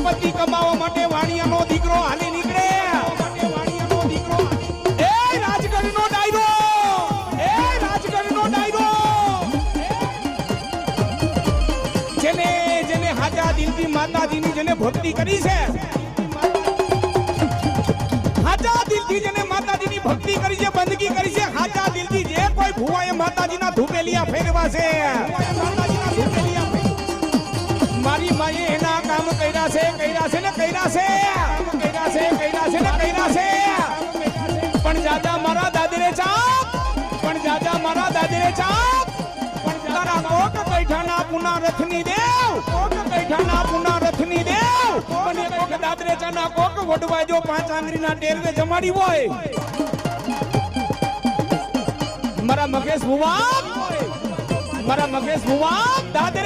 સંપત્તિ કમાવા માટે વાણિયાનો દીકરો હાલી નીકળે એ રાજગઢનો ડાયરો જેને જેને હાજા દિલથી માતાજીની જેને ભક્તિ કરી છે હાજા દિલથી જેને માતાજીની ભક્તિ કરી છે બંદગી કરી છે હાજા દિલથી જે કોઈ ભુવાએ માતાજીના ધૂપેલિયા ફેરવા છે મારી માએ એના કામ કર્યા છે પણ જાજા મારા દાદીરે ચાપ પણ તારા કોક કૈઠાના પુના રથની દેવ પણ એ કોક દાદરે ચાના કોક વડવા જો 5 આંગળીના ટેરવે જમાડી હોય મારા મગેશ ભુવા દાદરે